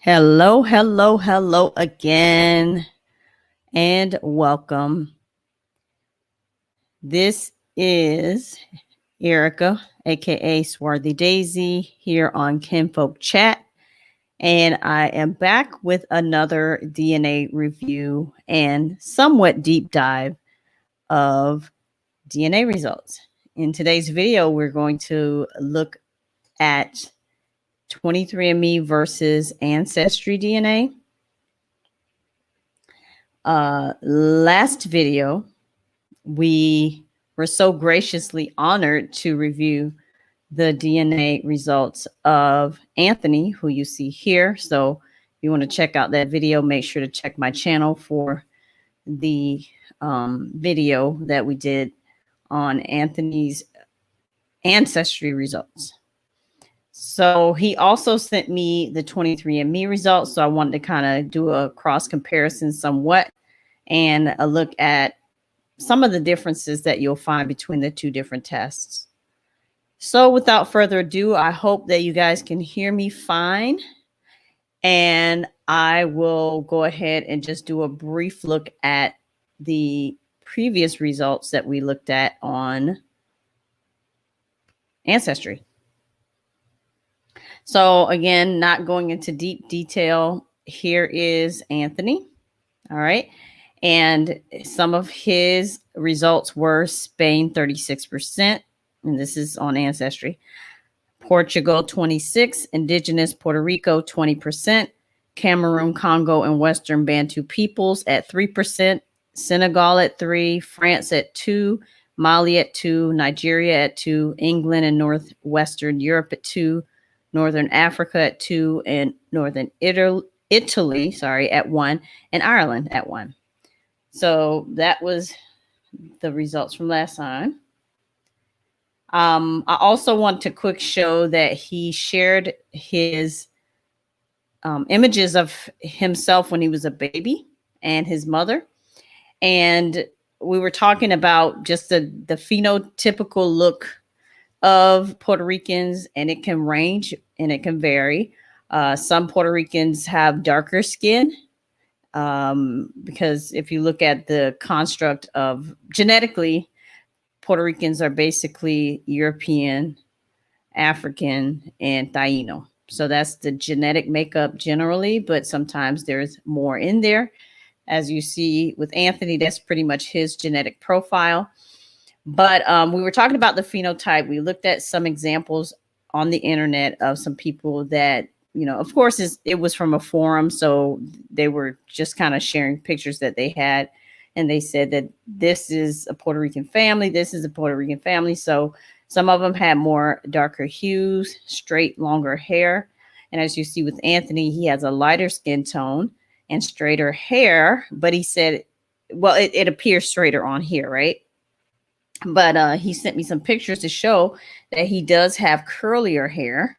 Hello, hello, hello again, and welcome. This is Erica, aka Swarthy Daisy, here on Kinfolk Chat, and I am back with another DNA review and somewhat deep dive of DNA results. In today's video, we're going to look at 23andMe versus AncestryDNA. Last video, we were so graciously honored to review the DNA results of Anthony, who you see here. So if you want to check out that video, make sure to check my channel for the video that we did on Anthony's ancestry results. So he also sent me the 23andMe results. So I wanted to kind of do a cross comparison somewhat and a look at some of the differences that you'll find between the two different tests. So without further ado, I hope that you guys can hear me fine. And I will go ahead and just do a brief look at the previous results that we looked at on Ancestry. So again, not going into deep detail, here is Anthony. All right. And some of his results were Spain 36%, and this is on Ancestry. Portugal 26%, Indigenous Puerto Rico 20%, Cameroon, Congo, and Western Bantu peoples at 3%, Senegal at 3%, France at 2%, Mali at 2%, Nigeria at 2%, England and Northwestern Europe at 2%, Northern Africa at 2%, and Northern Italy at 1%, and Ireland at 1%. So that was the results from last time. I also want to quick show that he shared his images of himself when he was a baby and his mother. And we were talking about just the phenotypical look of Puerto Ricans, and it can range and it can vary. Some Puerto Ricans have darker skin. Because if you look at the construct of genetically, Puerto Ricans are basically European, African, and Taino. So that's the genetic makeup generally, but sometimes there's more in there. As you see with Anthony, that's pretty much his genetic profile. But we were talking about the phenotype. We looked at some examples on the internet of some people that, you know, of course, it was from a forum. So they were just kind of sharing pictures that they had. And they said that this is a Puerto Rican family. This is a Puerto Rican family. So some of them had more darker hues, straight, longer hair. And as you see with Anthony, he has a lighter skin tone and straighter hair. But he said, well, it appears straighter on here, right? But he sent me some pictures to show that he does have curlier hair.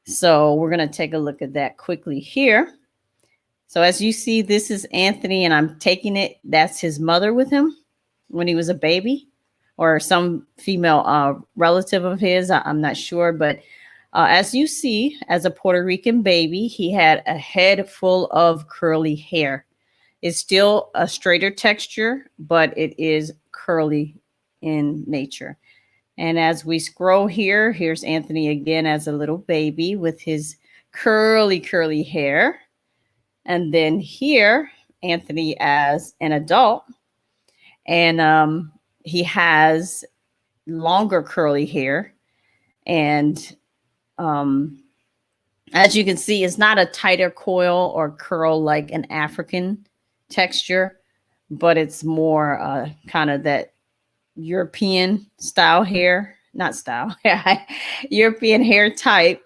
So we're going to take a look at that quickly here. So as you see, this is Anthony, and I'm taking it, that's his mother with him when he was a baby, or some female relative of his. I'm not sure. But as you see, as a Puerto Rican baby, he had a head full of curly hair. It's still a straighter texture, but it is curly in nature. And as we scroll here, here's Anthony again as a little baby with his curly hair. And then here, Anthony as an adult. And he has longer curly hair. And as you can see, it's not a tighter coil or curl like an African texture, but it's more kind of that European style hair, not style, European hair type,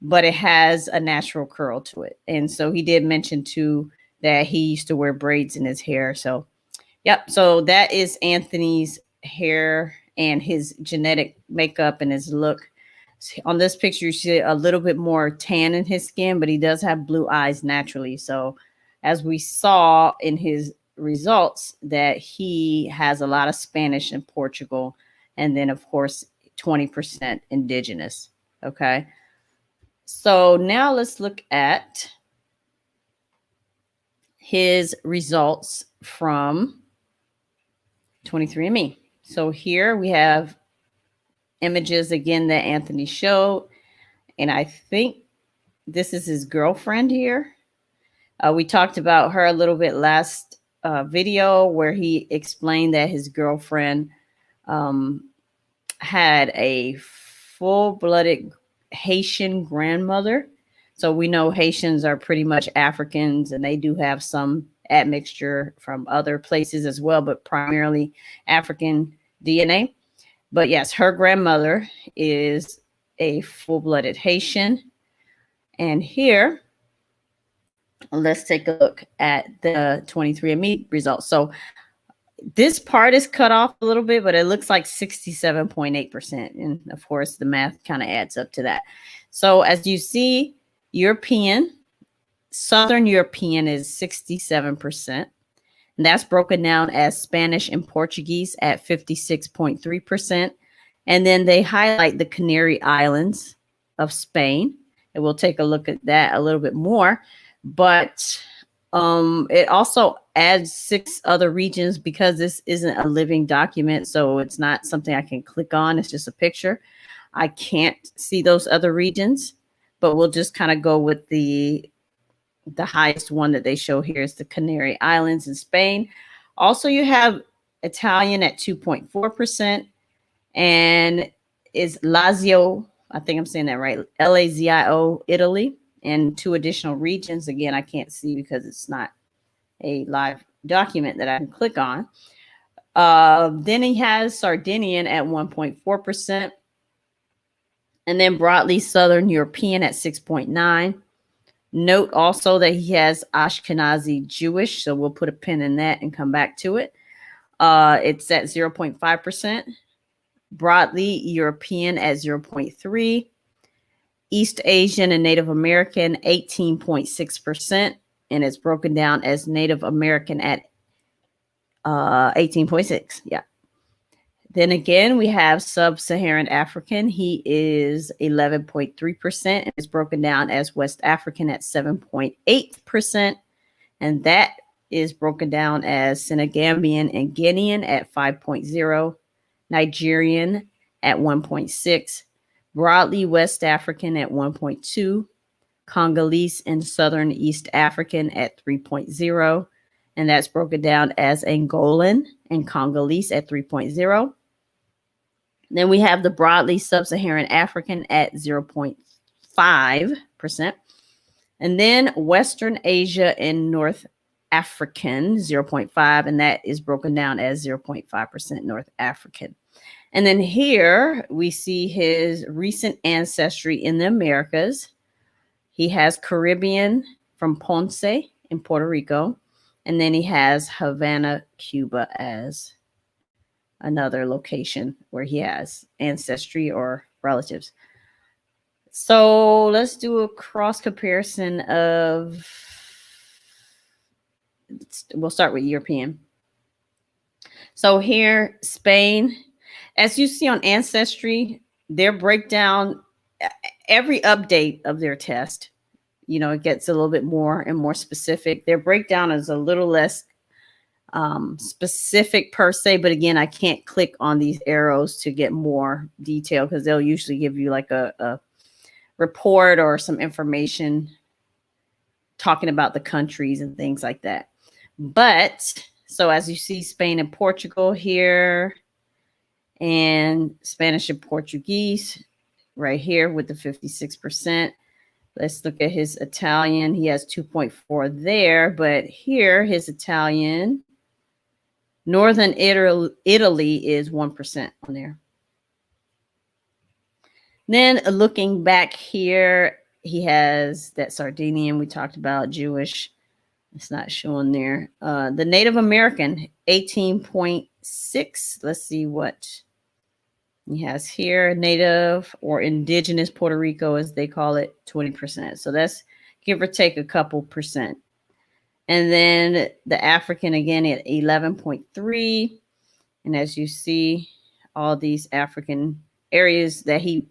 but it has a natural curl to it. And so he did mention too that he used to wear braids in his hair. So, yep. So that is Anthony's hair and his genetic makeup and his look. On this picture, you see a little bit more tan in his skin, but he does have blue eyes naturally. So as we saw in his results, that he has a lot of Spanish and Portugal, and then of course 20% indigenous. Okay, so now let's look at his results from 23andMe. So here we have images again that Anthony showed, and I think this is his girlfriend here. We talked about her a little bit last video where he explained that his girlfriend had a full-blooded Haitian grandmother. So we know Haitians are pretty much Africans, and they do have some admixture from other places as well, but primarily African DNA. But yes, her grandmother is a full-blooded Haitian. And here, let's take a look at the 23andMe results. So this part is cut off a little bit, but it looks like 67.8%. And of course, the math kind of adds up to that. So as you see, European, Southern European is 67%. And that's broken down as Spanish and Portuguese at 56.3%. And then they highlight the Canary Islands of Spain. And we'll take a look at that a little bit more. But it also adds 6 other regions because this isn't a living document. So it's not something I can click on. It's just a picture. I can't see those other regions, but we'll just kind of go with the highest one that they show here is the Canary Islands in Spain. Also, you have Italian at 2.4%, and is Lazio, I think I'm saying that right, Lazio, Italy, and 2 additional regions. Again, I can't see because it's not a live document that I can click on. Then he has Sardinian at 1.4%, and then broadly Southern European at 6.9%. Note also that he has Ashkenazi Jewish, so we'll put a pin in that and come back to it. It's at 0.5%. Broadly European at 0.3%. East Asian and Native American 18.6%, and it's broken down as Native American at 18.6%. Yeah. Then again, we have Sub-Saharan African. He is 11.3%, and it's broken down as West African at 7.8%. And that is broken down as Senegambian and Guinean at 5.0%, Nigerian at 1.6%, broadly West African at 1.2%, Congolese and Southern East African at 3.0%, and that's broken down as Angolan and Congolese at 3.0%. Then we have the broadly Sub-Saharan African at 0.5%. And then Western Asia and North African, 0.5%, and that is broken down as 0.5% North African. And then here we see his recent ancestry in the Americas. He has Caribbean from Ponce in Puerto Rico. And then he has Havana, Cuba as another location where he has ancestry or relatives. So let's do a cross comparison of, we'll start with European. So here, Spain, as you see on Ancestry, their breakdown, every update of their test, you know, it gets a little bit more and more specific. Their breakdown is a little less specific per se, but again, I can't click on these arrows to get more detail because they'll usually give you like a report or some information talking about the countries and things like that. But so as you see, Spain and Portugal here, and Spanish and Portuguese right here with the 56%. Let's look at his Italian. He has 2.4 there, but here his Italian, Northern Italy is 1% on there. Then looking back here, he has that Sardinian we talked about, Jewish. It's not showing there. The Native American, 18.6. Let's see what he has here. Native or indigenous Puerto Rico, as they call it, 20%. So that's give or take a couple percent. And then the African again at 11.3. And as you see, all these African areas that he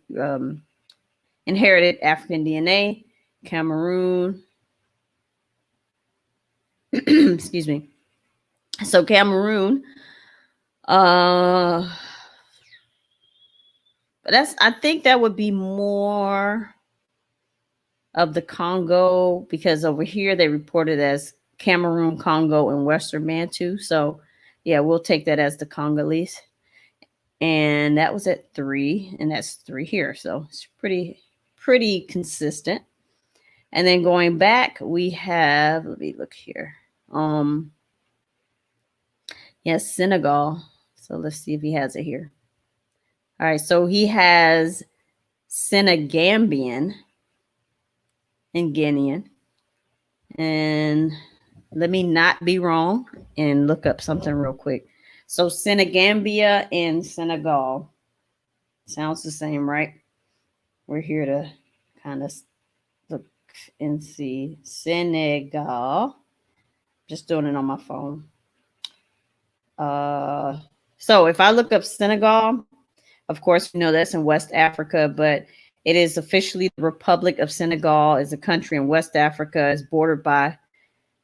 inherited African DNA, Cameroon, Excuse me. So Cameroon, but I think that would be more of the Congo, because over here they reported as Cameroon, Congo, and Western Bantu. So yeah, we'll take that as the Congolese. And that was at 3, and that's 3 here. So it's pretty consistent. And then going back, we have, let me look here. Yes, Senegal. So let's see if he has it here. All right, so he has Senegambian and Guinean. And let me not be wrong and look up something real quick. So Senegambia and Senegal. Sounds the same, right? We're here to kind of look and see. Senegal. Just doing it on my phone. So if I look up Senegal, of course, we know that's in West Africa, but it is officially the Republic of Senegal, is a country in West Africa. It's bordered by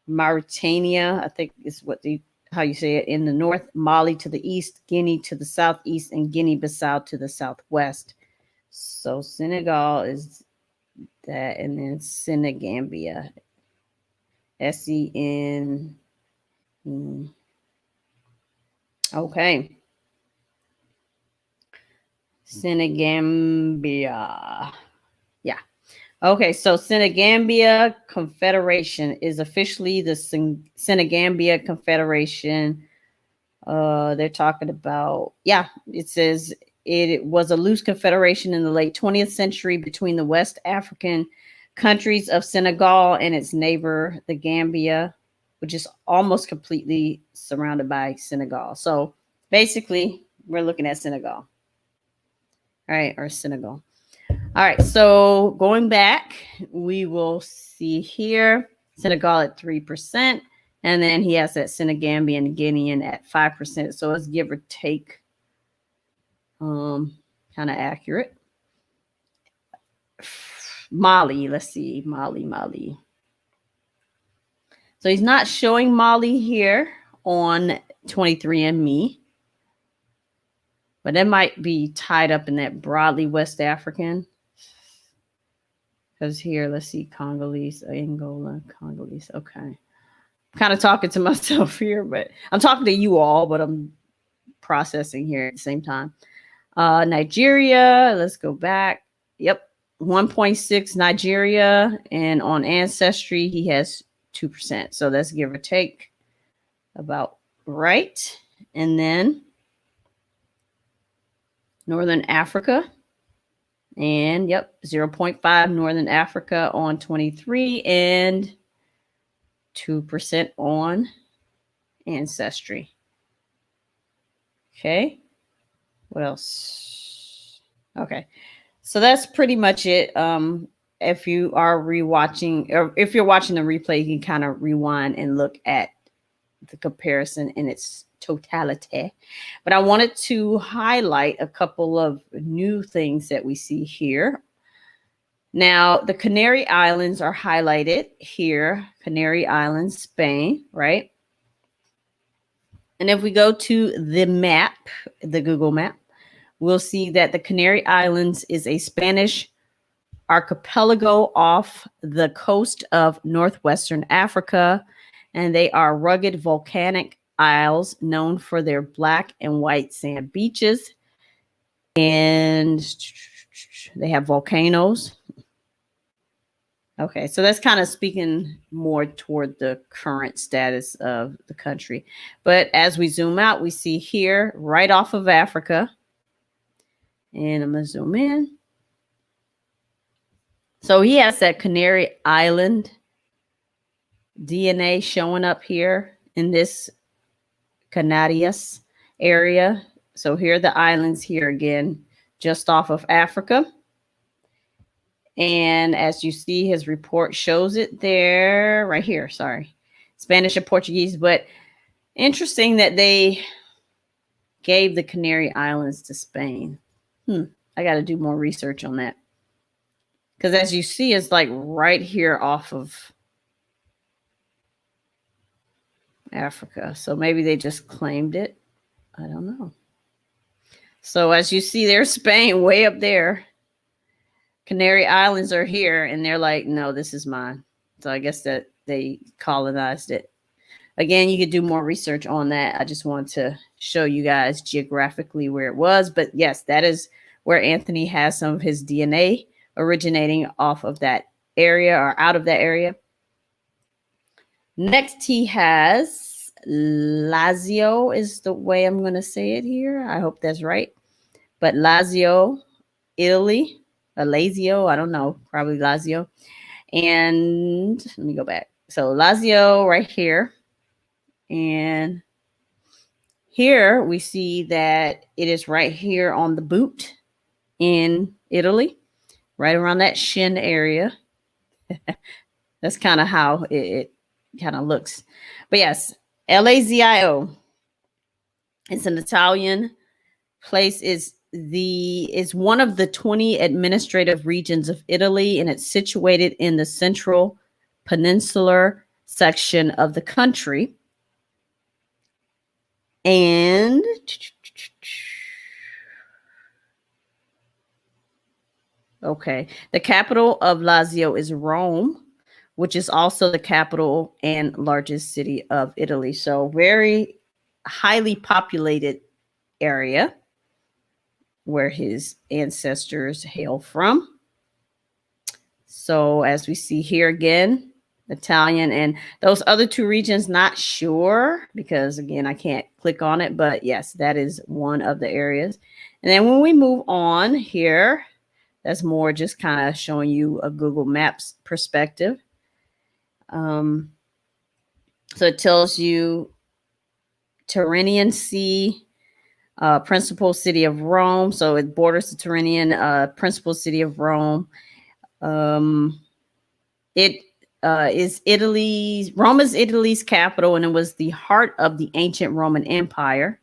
Mauritania, I think is how you say it, in the north, Mali to the east, Guinea to the southeast, and Guinea-Bissau to the southwest. So Senegal is that, and then Senegambia, SEN. Okay. Senegambia. Yeah. Okay, so Senegambia Confederation is officially the Senegambia Confederation. They're talking about, yeah, it says it was a loose confederation in the late 20th century between the West African countries of Senegal and its neighbor, the Gambia, which is almost completely surrounded by Senegal. So basically, we're looking at Senegal. All right, or Senegal. All right, so going back, we will see here Senegal at 3%, and then he has that Senegambian Guinean at 5%. So let's give or take, kind of accurate. Mali, let's see, Mali. So he's not showing Mali here on 23andMe, but that might be tied up in that broadly West African. Because here, let's see, Congolese, Angola, Congolese. Okay. I'm kind of talking to myself here, but I'm talking to you all, but I'm processing here at the same time. Nigeria, let's go back. Yep, 1.6 Nigeria. And on Ancestry, he has 2%. So let's give or take about right. And then Northern Africa. And yep, 0.5 Northern Africa on 23 and 2% on Ancestry. Okay. What else? Okay. So that's pretty much it. If you are rewatching, or if you're watching the replay, you can kind of rewind and look at the comparison in its totality. But I wanted to highlight a couple of new things that we see here. Now, the Canary Islands are highlighted here. Canary Islands, Spain, right? And if we go to the map, the Google map, we'll see that the Canary Islands is a Spanish archipelago off the coast of northwestern Africa, and they are rugged volcanic isles known for their black and white sand beaches, and they have volcanoes. Okay, so that's kind of speaking more toward the current status of the country. But as we zoom out, we see here right off of Africa, and I'm going to zoom in. So he has that Canary Island DNA showing up here in this Canarias area. So here are the islands here again, just off of Africa. And as you see, his report shows it there, right here, sorry. Spanish and Portuguese, but interesting that they gave the Canary Islands to Spain. I got to do more research on that. Because as you see, it's like right here off of Africa. So maybe they just claimed it. I don't know. So as you see, there's Spain way up there. Canary Islands are here, and they're like, no, this is mine. So I guess that they colonized it. Again, you could do more research on that. I just want to show you guys geographically where it was. But yes, that is where Anthony has some of his DNA originating off of that area or out of that area. Next, he has Lazio is the way I'm going to say it here. I hope that's right. But Lazio, Italy, or Lazio, I don't know, probably Lazio. And let me go back. So Lazio right here. And here we see that it is right here on the boot in Italy, right around that shin area. That's kind of how it kind of looks. But yes, Lazio. It's an Italian place. Is one of the 20 administrative regions of Italy, and it's situated in the central peninsular section of the country. And okay, the capital of Lazio is Rome, which is also the capital and largest city of Italy. So very highly populated area where his ancestors hail from. So as we see here again, Italian, and those other two regions, not sure because again, I can't click on it, but yes, that is one of the areas. And then when we move on here, that's more just kind of showing you a Google Maps perspective. So it tells you Tyrrhenian Sea, principal city of Rome. So it borders the Tyrrhenian principal city of Rome. It is Italy's, Rome is Italy's capital, and it was the heart of the ancient Roman Empire.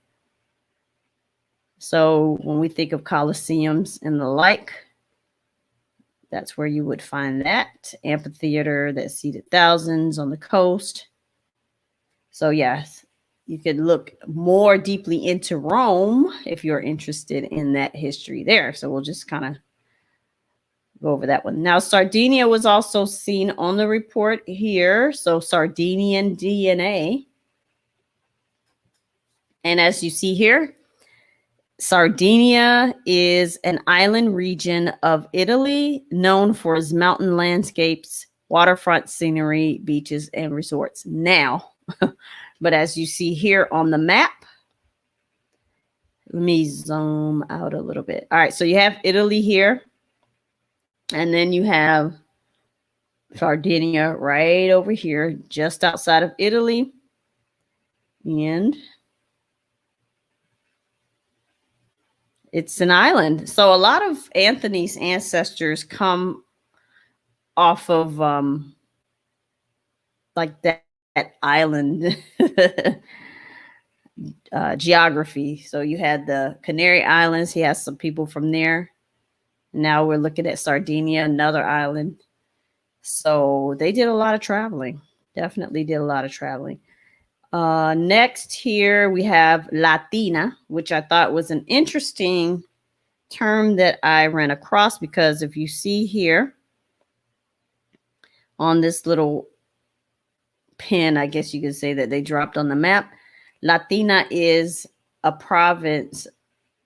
So when we think of Colosseums and the like, that's where you would find that amphitheater that seated thousands on the coast. So yes, you could look more deeply into Rome if you're interested in that history there. So we'll just kind of go over that one. Now, Sardinia was also seen on the report here. So Sardinian DNA. And as you see here, Sardinia is an island region of Italy known for its mountain landscapes, waterfront scenery, beaches, and resorts. Now, but as you see here on the map, let me zoom out a little bit. All right, so you have Italy here, and then you have Sardinia right over here, just outside of Italy. And it's an island. So a lot of Anthony's ancestors come off of like that island geography. So you had the Canary Islands. He has some people from there. Now we're looking at Sardinia, another island. So they did a lot of traveling. Definitely did a lot of traveling. Next here we have Latina, which I thought was an interesting term that I ran across, because if you see here on this little pin, I guess you could say that they dropped on the map, Latina is a province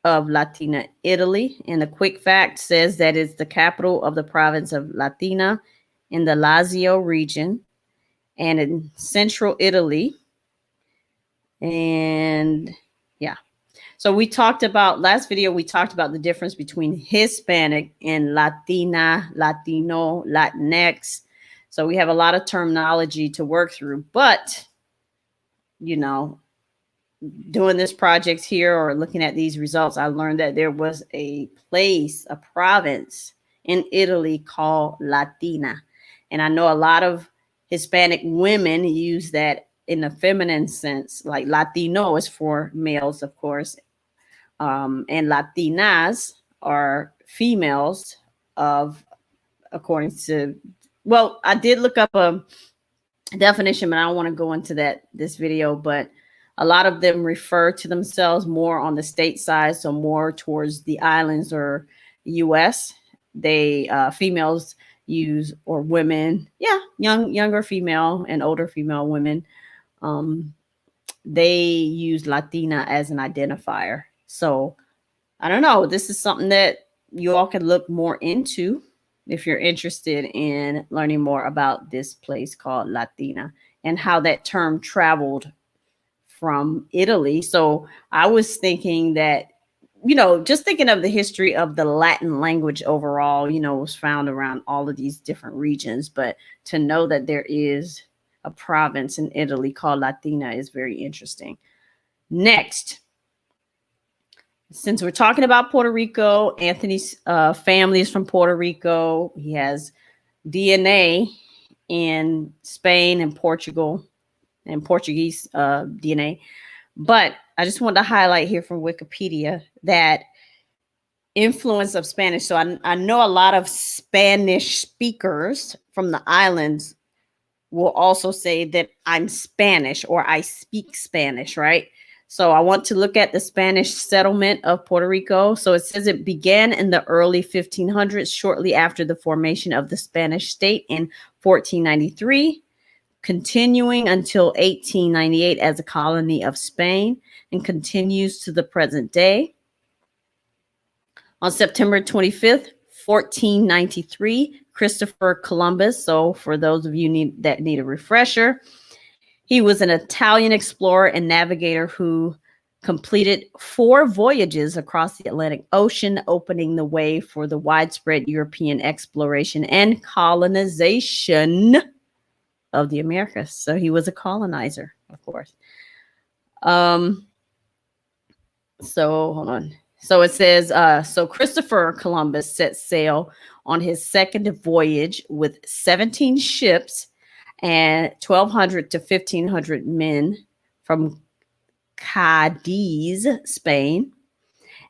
of Latina Italy. And the quick fact says that it's the capital of the province of Latina in the Lazio region and in central Italy. And yeah, so we talked about last video, we talked about the difference between Hispanic and Latina, Latino, Latinx. So we have a lot of terminology to work through, but you know, doing this project here or looking at these results, I learned that there was a place, a province in Italy called Latina. And I know a lot of Hispanic women use that in a feminine sense, like Latino is for males, of course. And Latinas are females of, according to, well, I did look up definition, but I don't want to go into this video, but a lot of them refer to themselves more on the state side, so more towards the islands or US. They females use, or women, yeah, younger female and older female women, they use Latina as an identifier. So I don't know. This is something that you all can look more into if you're interested in learning more about this place called Latina and how that term traveled from Italy. So I was thinking that, just thinking of the history of the Latin language overall, was found around all of these different regions. But to know that there is a province in Italy called Latina is very interesting. Next, since we're talking about Puerto Rico, Anthony's family is from Puerto Rico. He has DNA in Spain and Portugal and Portuguese DNA. But I just wanted to highlight here from Wikipedia that influence of Spanish. So I know a lot of Spanish speakers from the islands will also say that I'm Spanish or I speak Spanish, right? So I want to look at the Spanish settlement of Puerto Rico. So it says it began in the early 1500s, shortly after the formation of the Spanish state in 1493, continuing until 1898 as a colony of Spain, and continues to the present day. On September 25th, 1493, Christopher Columbus. So for those of you that need a refresher, he was an Italian explorer and navigator who completed 4 voyages across the Atlantic Ocean, opening the way for the widespread European exploration and colonization of the Americas. So he was a colonizer, of course. So hold on. So it says, so Christopher Columbus set sail on his second voyage with 17 ships and 1,200 to 1,500 men from Cadiz, Spain.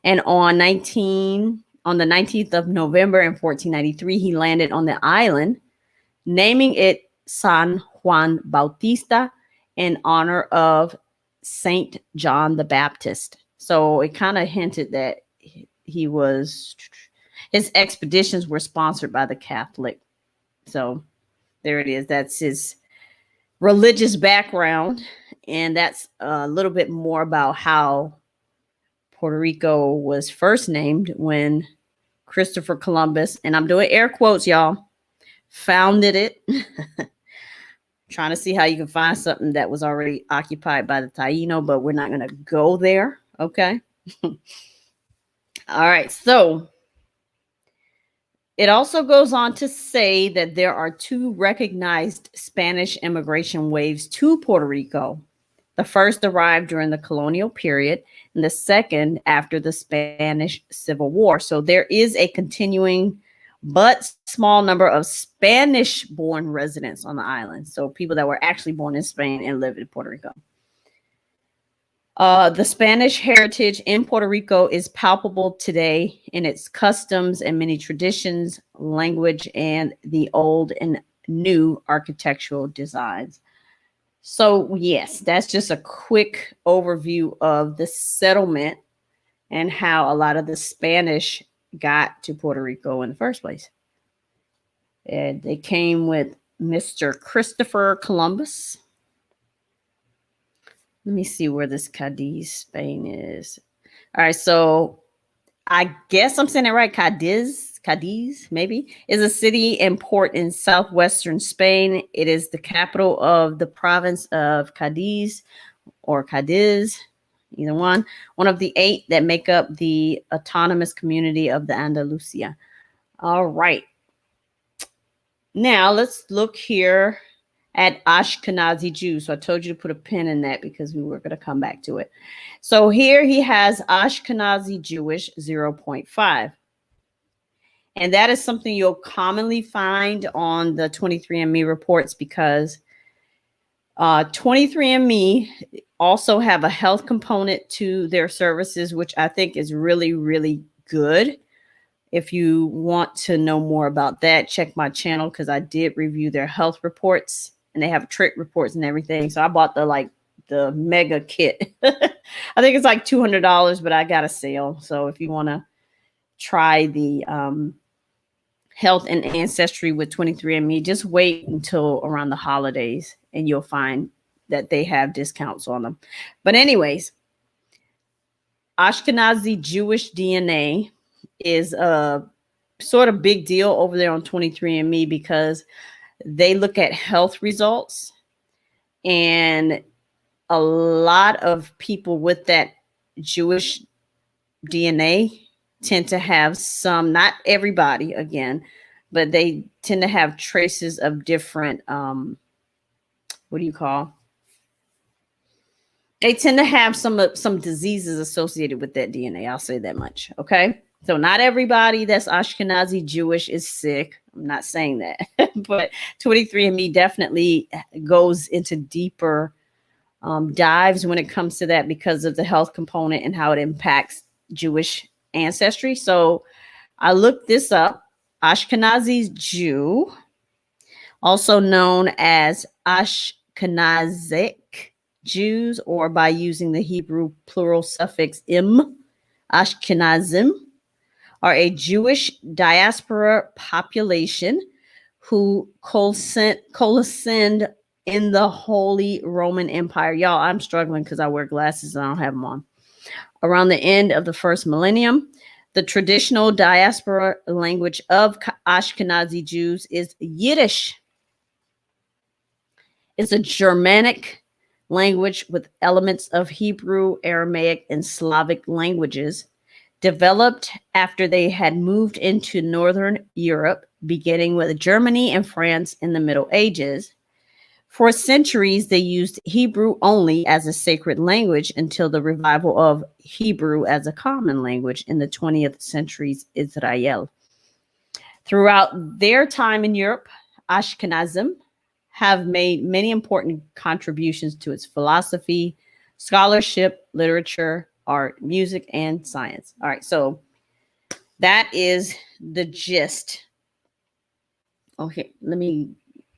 And on the 19th of November in 1493, he landed on the island, naming it San Juan Bautista in honor of Saint John the Baptist. So it kind of hinted that his expeditions were sponsored by the Catholic. So there it is. That's his religious background. And that's a little bit more about how Puerto Rico was first named when Christopher Columbus, and I'm doing air quotes, y'all, founded it. Trying to see how you can find something that was already occupied by the Taino, but we're not going to go there. Okay. All right. So it also goes on to say that there are 2 recognized Spanish immigration waves to Puerto Rico. The first arrived during the colonial period, and the second after the Spanish Civil War. So there is a continuing but small number of Spanish-born residents on the island. So people that were actually born in Spain and live in Puerto Rico. The Spanish heritage in Puerto Rico is palpable today in its customs and many traditions, language, and the old and new architectural designs. So yes, that's just a quick overview of the settlement and how a lot of the Spanish got to Puerto Rico in the first place. And they came with Mr. Christopher Columbus. Let me see where this Cadiz, Spain is. All right, so I guess I'm saying it right. Cadiz, maybe, is a city and port in southwestern Spain. It is the capital of the province of Cadiz or Cadiz, either one of the 8 that make up the autonomous community of the Andalusia. All right. Now let's look here at Ashkenazi Jews. So I told you to put a pin in that because we were going to come back to it. So here he has Ashkenazi Jewish 0.5. And that is something you'll commonly find on the 23andMe reports because 23andMe also have a health component to their services, which I think is really, really good. If you want to know more about that, check my channel because I did review their health reports and they have trait reports and everything. So I bought the mega kit. I think it's like $200, but I got a sale. So if you want to try the health and ancestry with 23andMe, just wait until around the holidays and you'll find that they have discounts on them. But anyways, Ashkenazi Jewish DNA is a sort of big deal over there on 23andMe because they look at health results, and a lot of people with that Jewish DNA tend to have some, not everybody again, but they tend to have traces of different, what do you call? They tend to have some diseases associated with that DNA. I'll say that much. Okay. So not everybody that's Ashkenazi Jewish is sick. I'm not saying that, but 23andMe definitely goes into deeper dives when it comes to that because of the health component and how it impacts Jewish ancestry. So I looked this up. Ashkenazi Jew, also known as Ashkenazic Jews, or by using the Hebrew plural suffix im, Ashkenazim, are a Jewish diaspora population who coalesced in the Holy Roman Empire. Y'all, I'm struggling because I wear glasses and I don't have them on. Around the end of the first millennium, the traditional diaspora language of Ashkenazi Jews is Yiddish. It's a Germanic language with elements of Hebrew, Aramaic, and Slavic languages, developed after they had moved into Northern Europe, beginning with Germany and France in the Middle Ages. For centuries, they used Hebrew only as a sacred language until the revival of Hebrew as a common language in the 20th century's Israel. Throughout their time in Europe, Ashkenazim have made many important contributions to its philosophy, scholarship, literature, art, music, and science. All right, so that is the gist. Okay, let me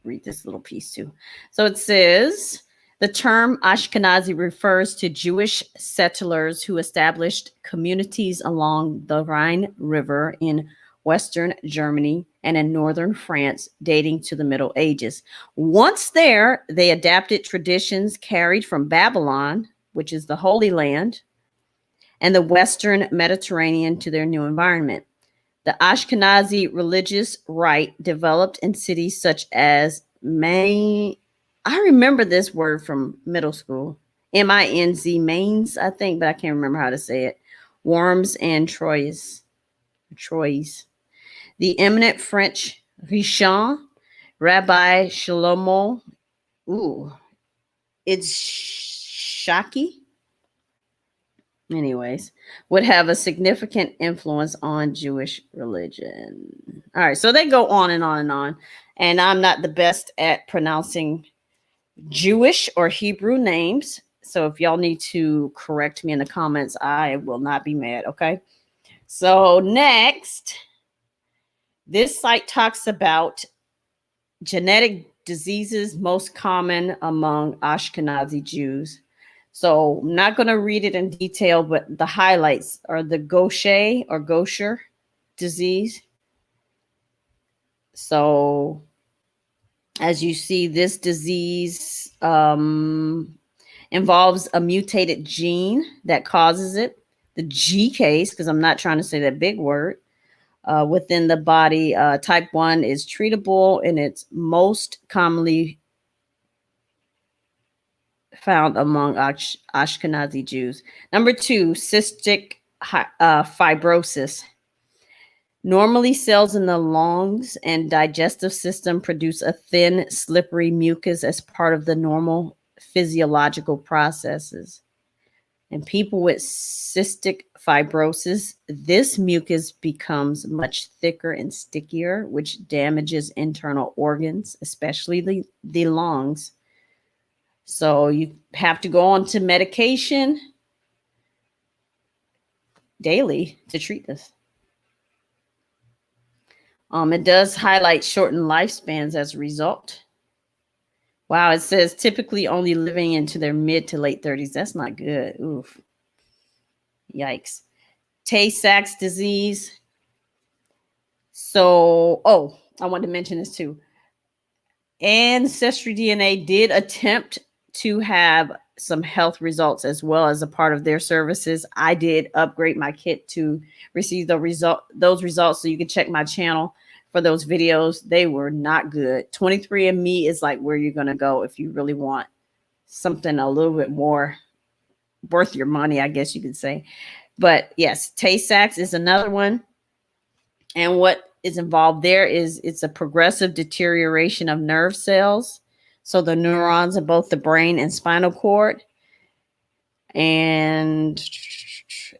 read this little piece too. So it says, the term Ashkenazi refers to Jewish settlers who established communities along the Rhine River in Western Germany and in northern France, dating to the Middle Ages. Once there, they adapted traditions carried from Babylon, which is the Holy Land, and the Western Mediterranean to their new environment. The Ashkenazi religious rite developed in cities such as I remember this word from middle school, Minz, Mainz, I think, but I can't remember how to say it. Worms and Troyes. The eminent French Rishon, Rabbi Shlomo, it's Shaki, anyways, would have a significant influence on Jewish religion. All right, so they go on and on and on. And I'm not the best at pronouncing Jewish or Hebrew names. So if y'all need to correct me in the comments, I will not be mad, okay? So next, this site talks about genetic diseases most common among Ashkenazi Jews. So I'm not going to read it in detail, but the highlights are the Gaucher disease. So as you see, this disease involves a mutated gene that causes it. The G case, because I'm not trying to say that big word, within the body. Type 1 is treatable, and it's most commonly found among Ashkenazi Jews. Number 2, cystic fibrosis. Normally, cells in the lungs and digestive system produce a thin, slippery mucus as part of the normal physiological processes. In people with cystic fibrosis, this mucus becomes much thicker and stickier, which damages internal organs, especially the lungs. So you have to go on to medication daily to treat this. It does highlight shortened lifespans as a result. Wow, it says typically only living into their mid to late 30s. That's not good. Oof. Yikes. Tay-Sachs disease. So, oh, I wanted to mention this too. AncestryDNA did attempt to have some health results as well as a part of their services. I did upgrade my kit to receive those results, so you can check my channel for those videos. They were not good. 23andMe is like where you're going to go if you really want something a little bit more worth your money, I guess you could say. But yes, Tay-Sachs is another one. And what is involved there is it's a progressive deterioration of nerve cells. So the neurons in both the brain and spinal cord. And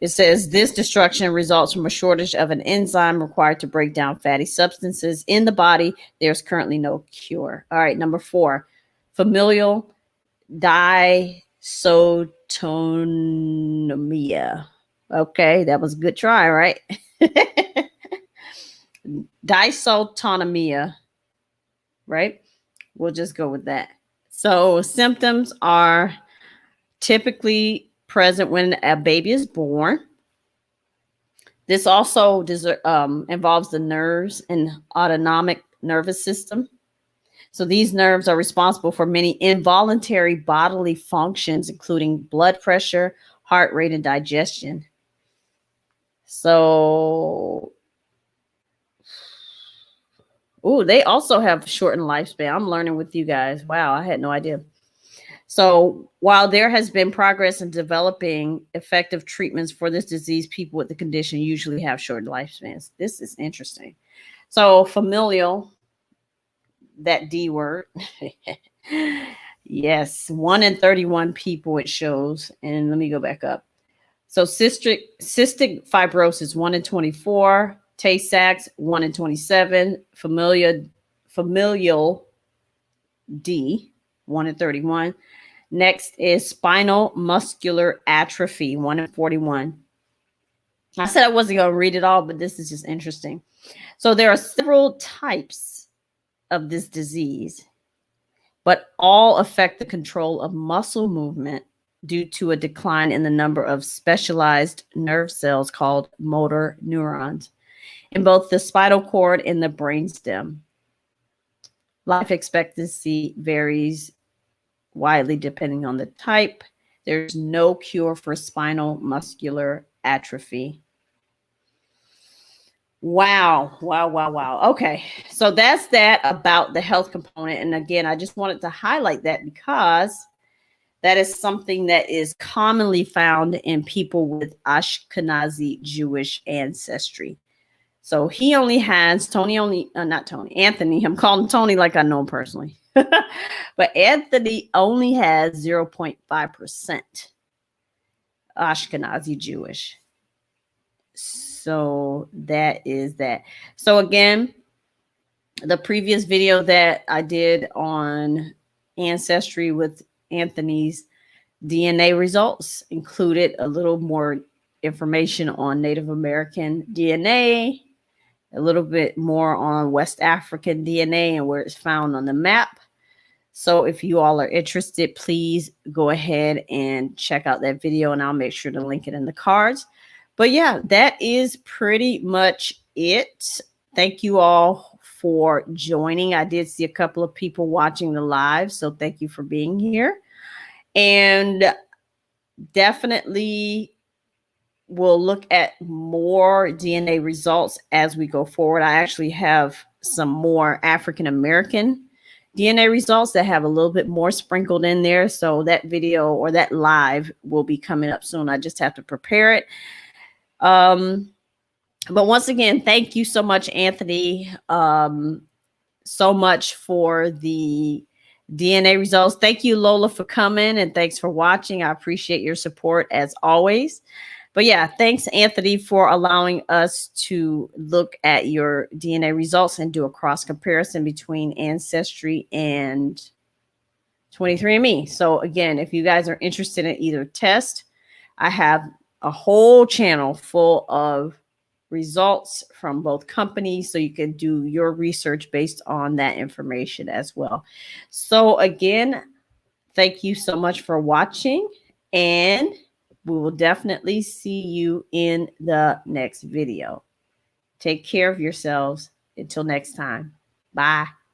it says this destruction results from a shortage of an enzyme required to break down fatty substances in the body. There's currently no cure. All right, number 4, familial dysautonomia. Okay, that was a good try, right? Dysautonomia, right? We'll just go with that. So symptoms are typically present when a baby is born. This also involves the nerves and autonomic nervous system. So these nerves are responsible for many involuntary bodily functions, including blood pressure, heart rate, and digestion. So, they also have shortened lifespan. I'm learning with you guys. Wow, I had no idea. So while there has been progress in developing effective treatments for this disease, people with the condition usually have short lifespans. This is interesting. So familial, that D word. Yes, 1 in 31 people it shows. And let me go back up. So cystic fibrosis, 1 in 24. Tay-Sachs, 1 in 27. Familial D, 1 in 31. Next is spinal muscular atrophy, 1 in 41. I said I wasn't going to read it all, but this is just interesting. So there are several types of this disease, but all affect the control of muscle movement due to a decline in the number of specialized nerve cells called motor neurons in both the spinal cord and the brainstem. Life expectancy varies widely depending on the type. There's no cure for spinal muscular atrophy. Wow. Okay. So that's that about the health component. And again, I just wanted to highlight that because that is something that is commonly found in people with Ashkenazi Jewish ancestry. So Anthony, I'm calling him Tony like I know him personally. But Anthony only has 0.5% Ashkenazi Jewish. So that is that. So again, the previous video that I did on Ancestry with Anthony's DNA results included a little more information on Native American DNA, a little bit more on West African DNA and where it's found on the map. So if you all are interested, please go ahead and check out that video and I'll make sure to link it in the cards. But yeah, that is pretty much it. Thank you all for joining. I did see a couple of people watching the live, so thank you for being here. And definitely we'll look at more DNA results as we go forward. I actually have some more African American DNA results that have a little bit more sprinkled in there. So that video or that live will be coming up soon. I just have to prepare it. But once again, thank you so much, Anthony, so much for the DNA results. Thank you, Lola, for coming, and thanks for watching. I appreciate your support as always. But yeah, thanks, Anthony, for allowing us to look at your DNA results and do a cross comparison between Ancestry and 23andMe. So again, if you guys are interested in either test, I have a whole channel full of results from both companies, so you can do your research based on that information as well. So again, thank you so much for watching, and we will definitely see you in the next video. Take care of yourselves. Until next time. Bye.